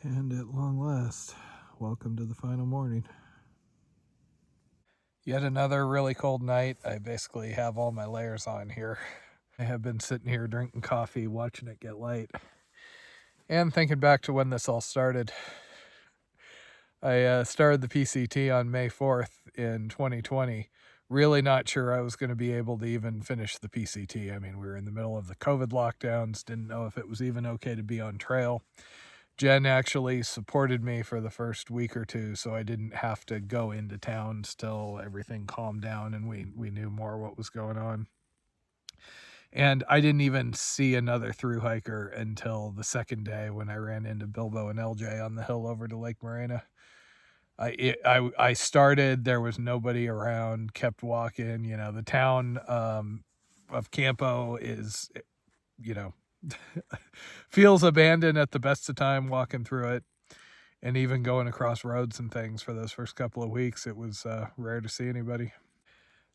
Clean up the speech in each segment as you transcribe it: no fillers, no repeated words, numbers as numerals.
And at long last, welcome to the final morning. Yet another really cold night. I basically have all my layers on here. I have been sitting here drinking coffee, watching it get light, and thinking back to when this all started. I started the PCT on May 4th in 2020. Really not sure I was going to be able to even finish the PCT. I mean, we were in the middle of the COVID lockdowns, didn't know if it was even okay to be on trail. Jen actually supported me for the first week or two, so I didn't have to go into town till everything calmed down and we knew more what was going on. And I didn't even see another thru hiker until the second day when I ran into Bilbo and LJ on the hill over to Lake Morena. I started, there was nobody around, kept walking. You know, the town of Campo is, you know, feels abandoned at the best of time walking through it. And even going across roads and things for those first couple of weeks, it was rare to see anybody.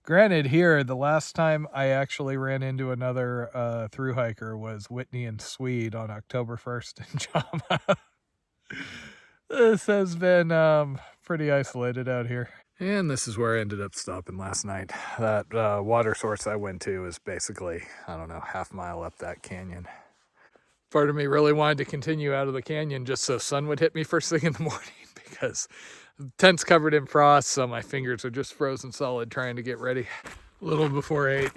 Granted, here, the last time I actually ran into another thru hiker was Whitney and Swede on October 1st in Jama. This has been pretty isolated out here. And this is where I ended up stopping last night. That water source I went to is basically, I don't know, half mile up that canyon. Part of me really wanted to continue out of the canyon just so sun would hit me first thing in the morning because the tent's covered in frost, so my fingers are just frozen solid trying to get ready. A little before 8,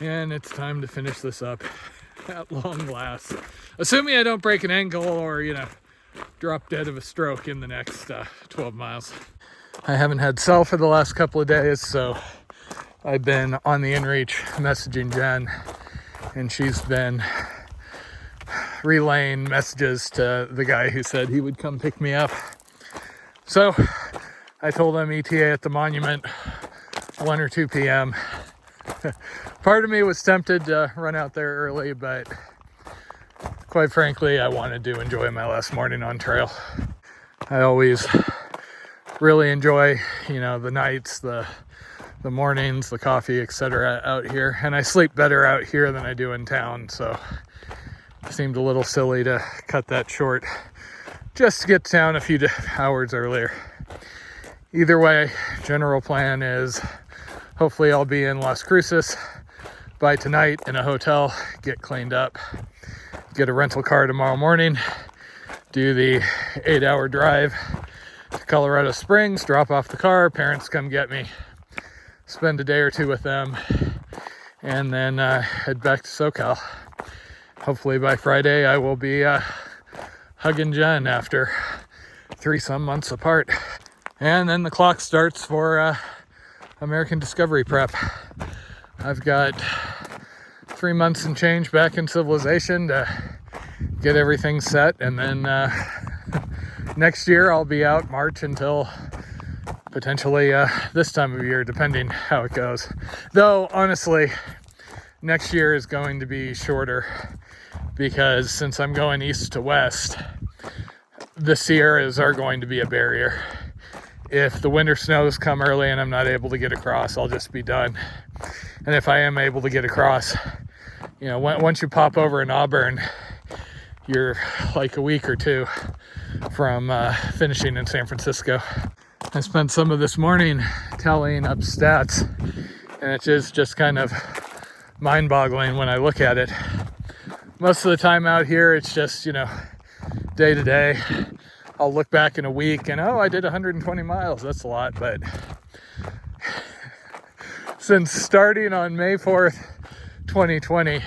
and it's time to finish this up at long last. Assuming I don't break an ankle or, you know, drop dead of a stroke in the next 12 miles. I haven't had cell for the last couple of days, so I've been on the inReach messaging Jen, and she's been relaying messages to the guy who said he would come pick me up. So I told him ETA at the monument, 1 or 2 p.m. Part of me was tempted to run out there early, but quite frankly, I wanted to enjoy my last morning on trail. I always really enjoy, you know, the nights, the mornings, the coffee, etc. out here. And I sleep better out here than I do in town, so it seemed a little silly to cut that short just to get to town a few hours earlier. Either way, general plan is hopefully I'll be in Las Cruces by tonight in a hotel, get cleaned up, get a rental car tomorrow morning, do the 8-hour drive to Colorado Springs, drop off the car, parents come get me, spend a day or two with them, and then head back to SoCal. Hopefully by Friday I will be hugging Jen after 3-some months apart. And then the clock starts for American Discovery prep. I've got 3 months and change back in civilization to get everything set, and then next year I'll be out March until potentially this time of year, depending how it goes. Though honestly, next year is going to be shorter because since I'm going east to west, the Sierras are going to be a barrier. If the winter snows come early and I'm not able to get across, I'll just be done. And if I am able to get across, you know, once you pop over in Auburn, you're like a week or 2 from finishing in San Francisco. I spent some of this morning tallying up stats, and it is just kind of mind-boggling when I look at it. Most of the time out here, it's just, you know, day to day. I'll look back in a week and, oh, I did 120 miles. That's a lot, but since starting on May 4th, 2020,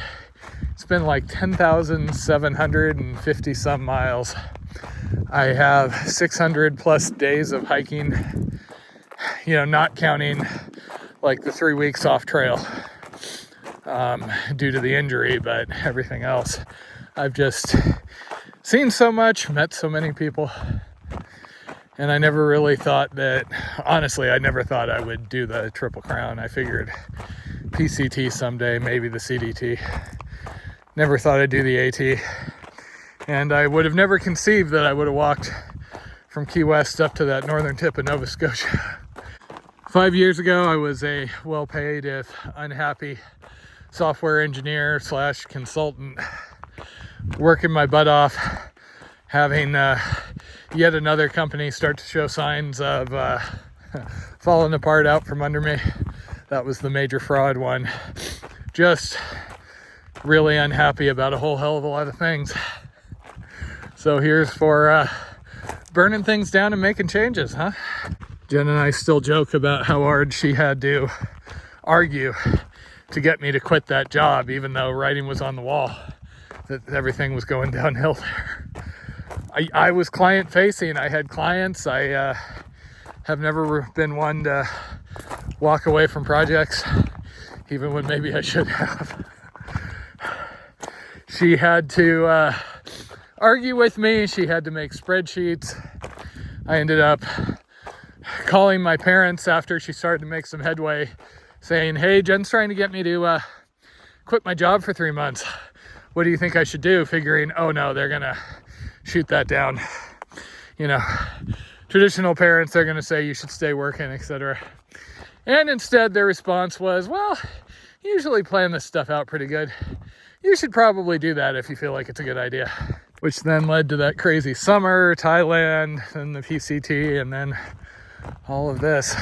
it's been like 10,750 some miles. I have 600 plus days of hiking, you know, not counting like the 3 weeks off trail due to the injury, but everything else. I've just seen so much, met so many people, and I never really thought that, honestly, I never thought I would do the Triple Crown. I figured PCT someday, maybe the CDT. Never thought I'd do the AT. And I would have never conceived that I would have walked from Key West up to that northern tip of Nova Scotia. 5 years ago, I was a well-paid, if unhappy, software engineer / consultant, working my butt off, having yet another company start to show signs of falling apart out from under me. That was the major fraud one. Just really unhappy about a whole hell of a lot of things. So here's for burning things down and making changes, huh? Jen and I still joke about how hard she had to argue to get me to quit that job, even though writing was on the wall, that everything was going downhill there. I was client facing. I had clients. I have never been one to walk away from projects, even when maybe I should have. She had to argue with me. She had to make spreadsheets. I ended up calling my parents after she started to make some headway, saying, hey, Jen's trying to get me to quit my job for 3 months. What do you think I should do? Figuring, oh no, they're gonna shoot that down. You know, traditional parents, they're gonna say you should stay working, etc. And instead their response was, well, you usually plan this stuff out pretty good. You should probably do that if you feel like it's a good idea. Which then led to that crazy summer, Thailand, and the PCT, and then all of this.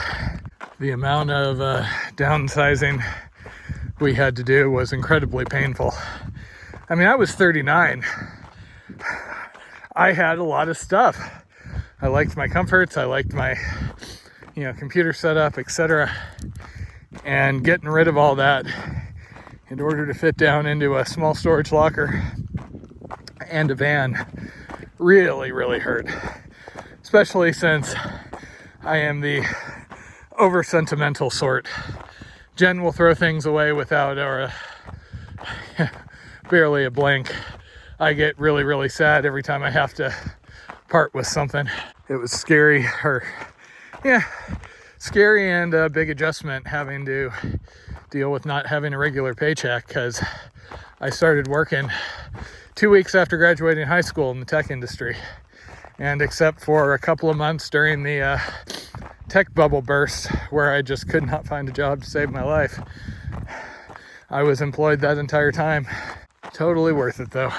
The amount of downsizing we had to do was incredibly painful. I mean, I was 39. I had a lot of stuff. I liked my comforts. I liked my, computer setup, etc. And getting rid of all that in order to fit down into a small storage locker and a van really, really hurt. Especially since I am the over sentimental sort. Jen will throw things away without or barely a blink. I get really, really sad every time I have to part with something. It was scary, scary and a big adjustment having to deal with not having a regular paycheck, because I started working 2 weeks after graduating high school in the tech industry. And except for a couple of months during the tech bubble burst, where I just could not find a job to save my life, I was employed that entire time. Totally worth it though.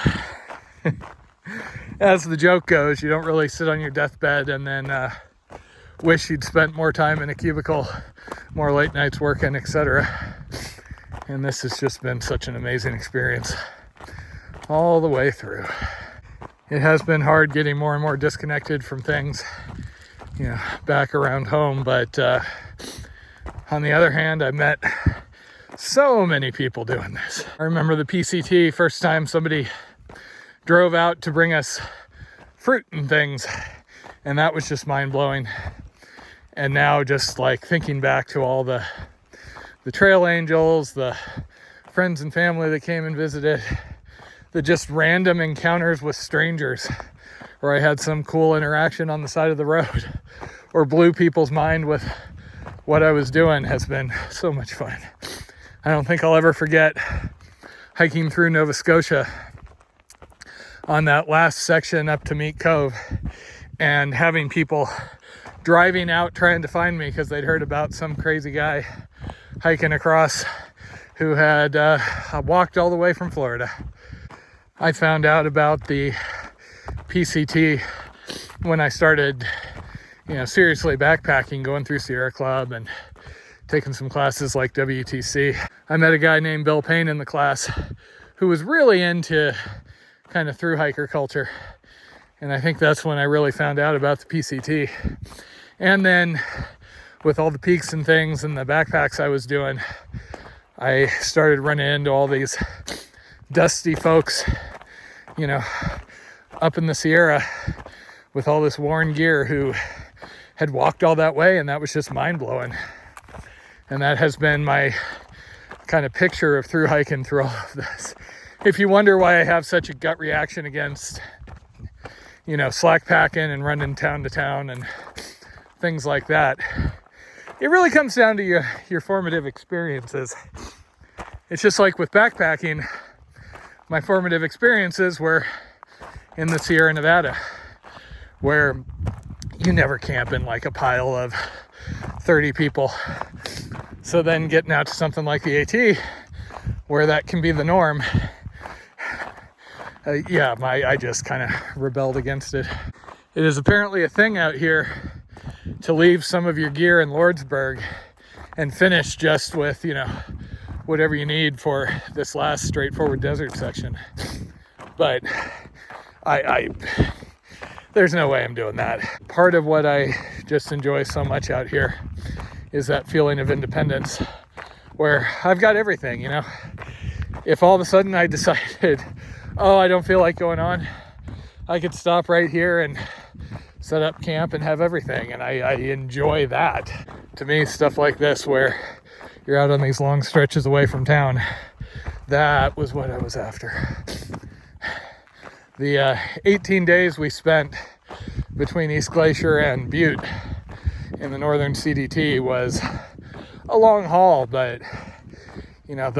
As the joke goes, you don't really sit on your deathbed and then wish you'd spent more time in a cubicle, more late nights working, etc. And this has just been such an amazing experience all the way through. It has been hard getting more and more disconnected from things, back around home. But on the other hand, I met so many people doing this. I remember the PCT, first time somebody drove out to bring us fruit and things, and that was just mind-blowing. And now just like thinking back to all the trail angels, the friends and family that came and visited, the just random encounters with strangers, where I had some cool interaction on the side of the road or blew people's mind with what I was doing, has been so much fun. I don't think I'll ever forget hiking through Nova Scotia on that last section up to Meat Cove and having people driving out trying to find me because they'd heard about some crazy guy hiking across who had walked all the way from Florida. I found out about the PCT when I started, seriously backpacking, going through Sierra Club and taking some classes like WTC. I met a guy named Bill Payne in the class who was really into kind of through hiker culture. And I think that's when I really found out about the PCT. And then with all the peaks and things and the backpacks I was doing, I started running into all these dusty folks, up in the Sierra with all this worn gear who had walked all that way, and that was just mind-blowing. And that has been my kind of picture of through hiking through all of this. If you wonder why I have such a gut reaction against, slack packing and running town to town and things like that, it really comes down to your formative experiences. It's just like with backpacking, my formative experiences were in the Sierra Nevada, where you never camp in like a pile of 30 people. So then getting out to something like the AT, where that can be the norm, yeah, I just kind of rebelled against it. It is apparently a thing out here to leave some of your gear in Lordsburg and finish just with, you know, whatever you need for this last straightforward desert section. But there's no way I'm doing that. Part of what I just enjoy so much out here is that feeling of independence where I've got everything, you know. If all of a sudden I decided, oh, I don't feel like going on, I could stop right here and set up camp and have everything. And I enjoy that. To me, stuff like this where you're out on these long stretches away from town, that was what I was after. The 18 days we spent between East Glacier and Butte in the northern CDT was a long haul, but you know,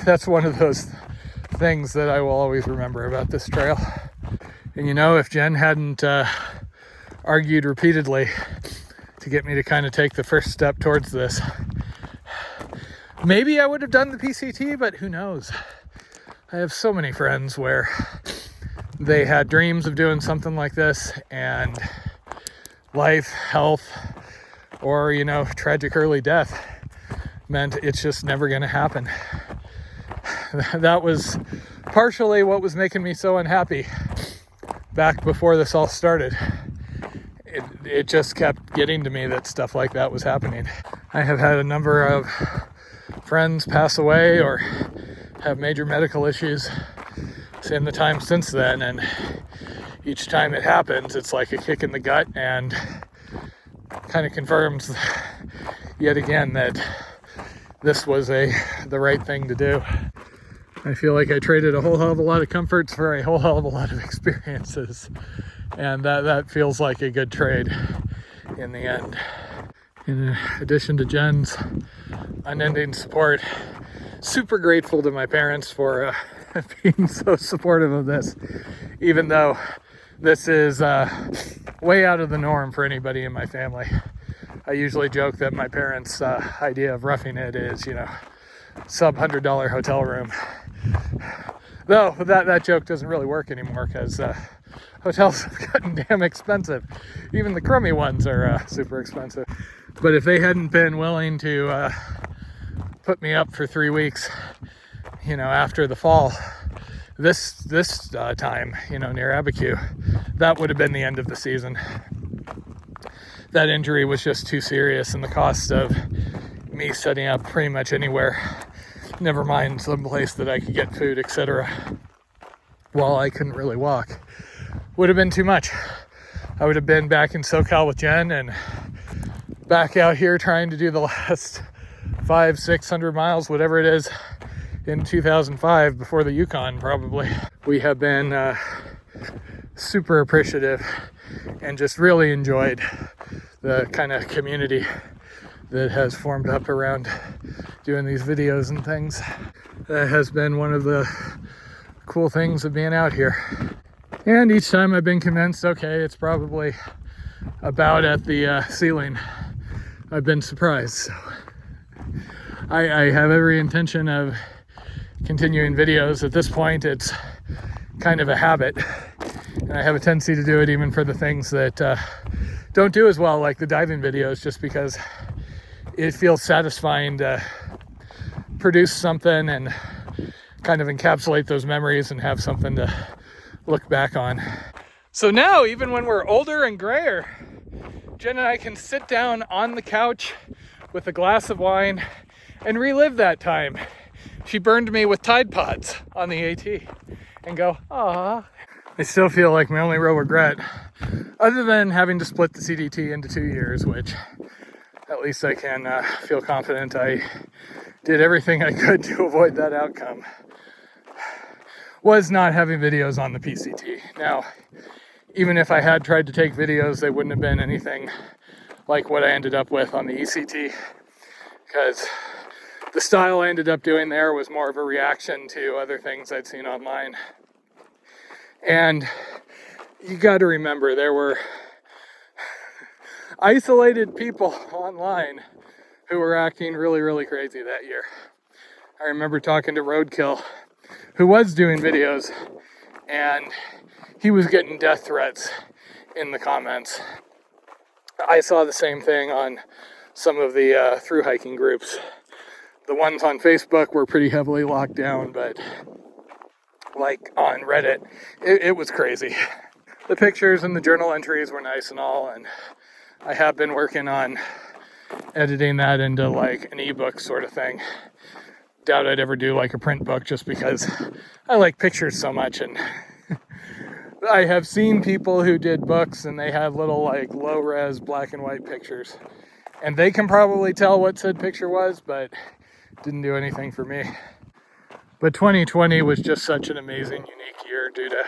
that's one of those things that I will always remember about this trail. And you know, if Jen hadn't argued repeatedly to get me to kind of take the first step towards this, maybe I would have done the PCT, but who knows? I have so many friends where they had dreams of doing something like this, and life, health, or, you know, tragic early death meant it's just never going to happen. That was partially what was making me so unhappy back before this all started. It just kept getting to me that stuff like that was happening. I have had a number of friends pass away or have major medical issues in the time since then, and each time it happens, it's like a kick in the gut and kind of confirms yet again that this was the right thing to do. I feel like I traded a whole hell of a lot of comforts for a whole hell of a lot of experiences, and that feels like a good trade in the end. In addition to Jen's unending support, super grateful to my parents for being so supportive of this, even though this is way out of the norm for anybody in my family. I usually joke that my parents' idea of roughing it is, you know, sub $100 hotel room. Though that joke doesn't really work anymore because hotels have gotten damn expensive. Even the crummy ones are super expensive. But if they hadn't been willing to put me up for 3 weeks, you know, after the fall, this time, you know, near Abiquiu, that would have been the end of the season. That injury was just too serious, and the cost of me setting up pretty much anywhere, never mind some place that I could get food, etc., while I couldn't really walk, would have been too much. I would have been back in SoCal with Jen and back out here trying to do the last 500-600 miles, whatever it is, in 2005 before the Yukon, probably. We have been super appreciative and just really enjoyed the kind of community that has formed up around doing these videos and things. That has been one of the cool things of being out here. And each time I've been convinced, okay, it's probably about at the ceiling, I've been surprised. So I have every intention of continuing videos. At this point, it's kind of a habit, and I have a tendency to do it even for the things that don't do as well, like the diving videos, just because it feels satisfying to produce something and kind of encapsulate those memories and have something to look back on. So now, even when we're older and grayer, Jen and I can sit down on the couch with a glass of wine and relive that time she burned me with Tide Pods on the AT and go, ah. I still feel like my only real regret, other than having to split the CDT into 2 years, which at least I can feel confident I did everything I could to avoid that outcome, was not having videos on the PCT. Now, even if I had tried to take videos, they wouldn't have been anything like what I ended up with on the ECT, because the style I ended up doing there was more of a reaction to other things I'd seen online. And you got to remember, there were isolated people online who were acting really, really crazy that year. I remember talking to Roadkill, who was doing videos, and he was getting death threats in the comments. I saw the same thing on some of the thru hiking groups. The ones on Facebook were pretty heavily locked down, but like on Reddit, it was crazy. The pictures and the journal entries were nice and all, and I have been working on editing that into like an ebook sort of thing. Doubt I'd ever do like a print book just because I like pictures so much, and I have seen people who did books and they have little like low res black and white pictures, and they can probably tell what said picture was, but didn't do anything for me. But 2020 was just such an amazing, unique year due to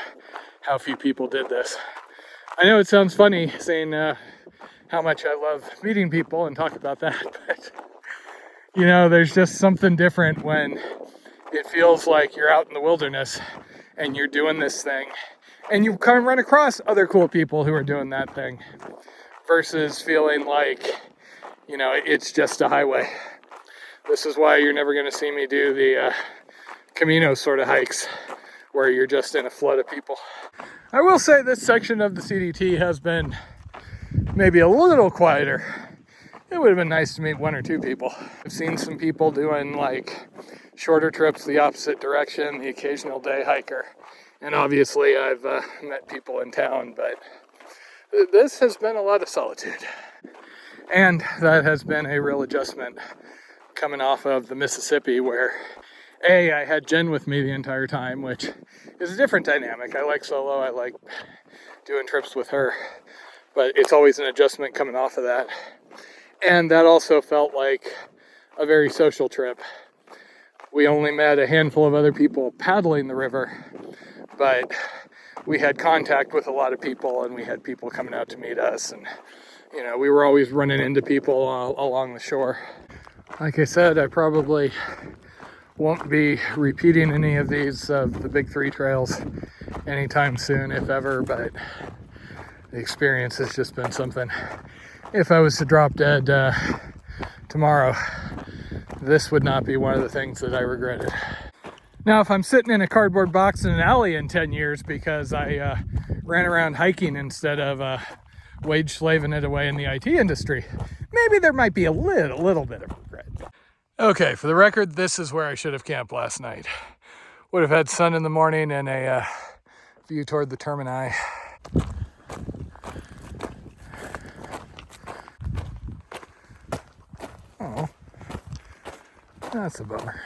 how few people did this. I know it sounds funny saying how much I love meeting people and talk about that, but you know, there's just something different when it feels like you're out in the wilderness and you're doing this thing and you kind of run across other cool people who are doing that thing versus feeling like, you know, it's just a highway. This is why you're never going to see me do the Camino sort of hikes where you're just in a flood of people. I will say this section of the CDT has been maybe a little quieter. It would have been nice to meet one or two people. I've seen some people doing like shorter trips the opposite direction, the occasional day hiker. And obviously I've met people in town, but this has been a lot of solitude. And that has been a real adjustment coming off of the Mississippi, where I had Jen with me the entire time, which is a different dynamic. I like solo, I like doing trips with her, but it's always an adjustment coming off of that. And that also felt like a very social trip. We only met a handful of other people paddling the river, but we had contact with a lot of people, and we had people coming out to meet us, and you know, we were always running into people along the shore. Like I said, I probably won't be repeating any of these the big three trails anytime soon, if ever, but the experience has just been something. If I was to drop dead tomorrow, this would not be one of the things that I regretted. Now, if I'm sitting in a cardboard box in an alley in 10 years because I ran around hiking instead of wage slaving it away in the IT industry, maybe there might be a little bit of regret. Okay, for the record, this is where I should have camped last night. Would have had sun in the morning and a view toward the Termini. Oh, that's a bummer.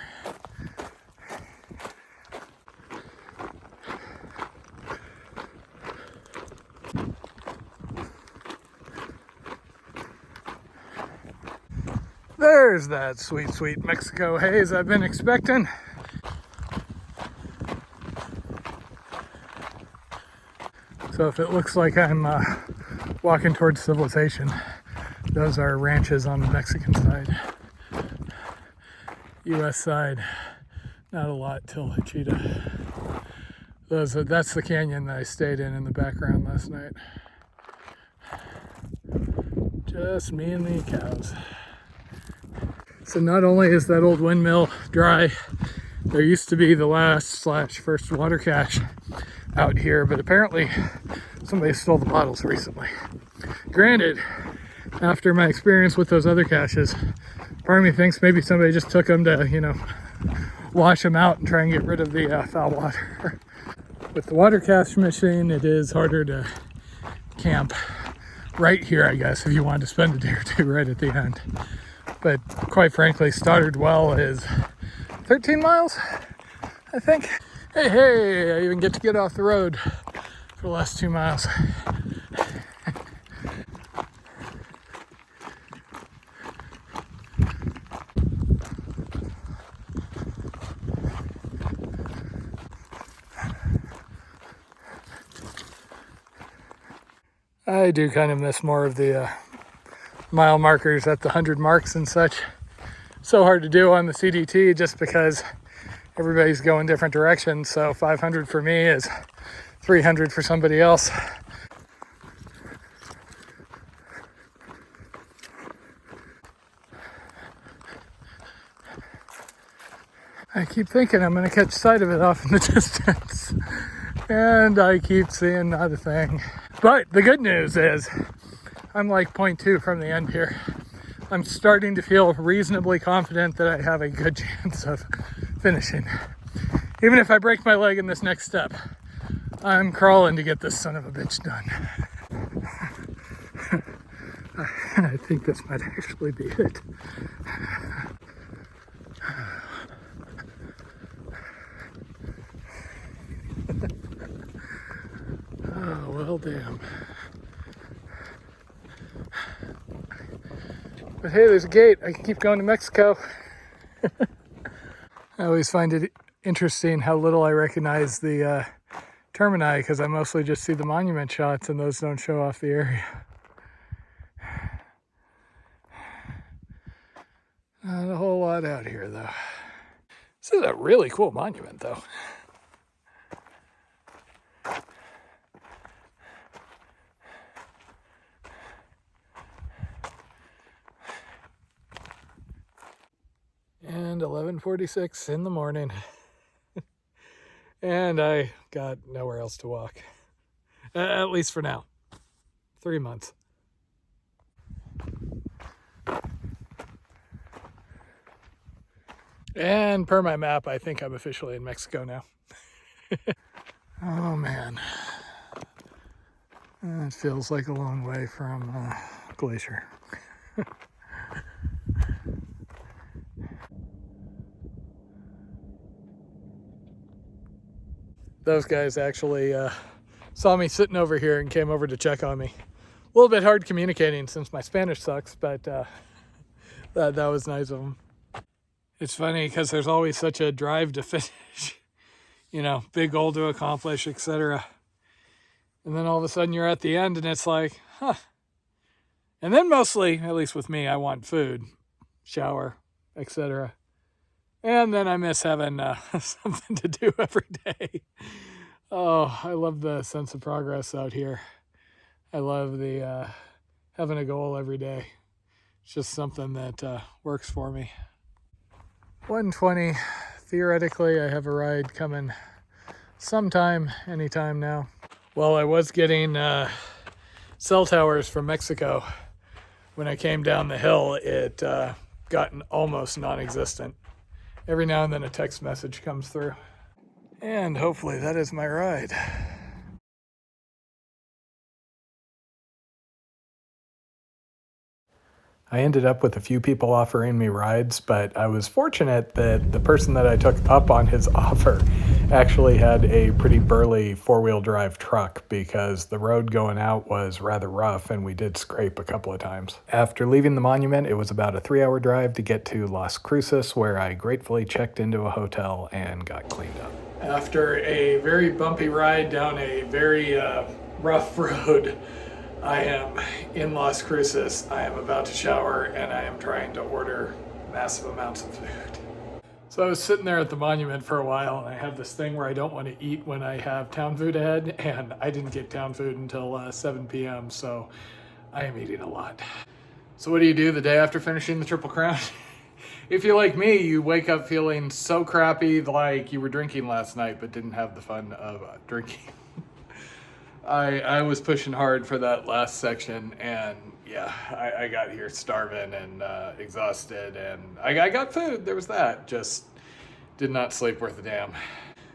There's that sweet, sweet Mexico haze I've been expecting. So if it looks like I'm walking towards civilization, those are ranches on the Mexican side. US side, not a lot till Hachita. That's the canyon that I stayed in the background last night. Just me and the cows. So not only is that old windmill dry, there used to be the last/first water cache out here, but apparently somebody stole the bottles recently. Granted, after my experience with those other caches, part of me thinks maybe somebody just took them to, you know, wash them out and try and get rid of the foul water. With the water cache machine, it is harder to camp right here, I guess, if you want to spend a day or two right at the end. But quite frankly, Stoddard Well is 13 miles, I think. Hey, I even get to get off the road for the last 2 miles. I do kind of miss more of the mile markers at the 100 marks and such. So hard to do on the CDT just because everybody's going different directions. So 500 for me is 300 for somebody else. I keep thinking I'm going to catch sight of it off in the distance. And I keep seeing not a thing. But the good news is I'm like 0.2 from the end here. I'm starting to feel reasonably confident that I have a good chance of finishing. Even if I break my leg in this next step, I'm crawling to get this son of a bitch done. I think this might actually be it. Oh, well, damn. But hey, there's a gate. I can keep going to Mexico. I always find it interesting how little I recognize the termini because I mostly just see the monument shots and those don't show off the area. Not a whole lot out here though. This is a really cool monument though. And 11:46 in the morning. And I got nowhere else to walk. At least for now. 3 months. And per my map, I think I'm officially in Mexico now. Oh man. It feels like a long way from Glacier. Those guys actually saw me sitting over here and came over to check on me. A little bit hard communicating since my Spanish sucks, but that was nice of them. It's funny because there's always such a drive to finish, you know, big goal to accomplish, etc. And then all of a sudden you're at the end and it's like, huh. And then mostly, at least with me, I want food, shower, etc. And then I miss having something to do every day. Oh, I love the sense of progress out here. I love the having a goal every day. It's just something that works for me. 1:20. Theoretically, I have a ride coming sometime, anytime now. Well, I was getting cell towers from Mexico. When I came down the hill, it gotten almost non-existent. Every now and then a text message comes through. And hopefully that is my ride. I ended up with a few people offering me rides, but I was fortunate that the person that I took up on his offer actually had a pretty burly four-wheel drive truck because the road going out was rather rough and we did scrape a couple of times. After leaving the monument, it was about a 3-hour drive to get to Las Cruces, where I gratefully checked into a hotel and got cleaned up. After a very bumpy ride down a very rough road, I am in Las Cruces. I am about to shower and I am trying to order massive amounts of food. So I was sitting there at the monument for a while and I have this thing where I don't want to eat when I have town food ahead, and I didn't get town food until 7 p.m. so I am eating a lot. So what do you do the day after finishing the Triple Crown? If you're like me, you wake up feeling so crappy like you were drinking last night but didn't have the fun of drinking. I was pushing hard for that last section, and yeah, I got here starving and exhausted, and I got food, there was that, just did not sleep worth a damn.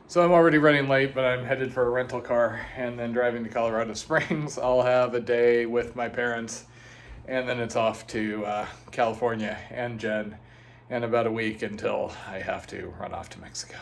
So I'm already running late, but I'm headed for a rental car and then driving to Colorado Springs. I'll have a day with my parents, and then it's off to California and Jen, and about a week until I have to run off to Mexico.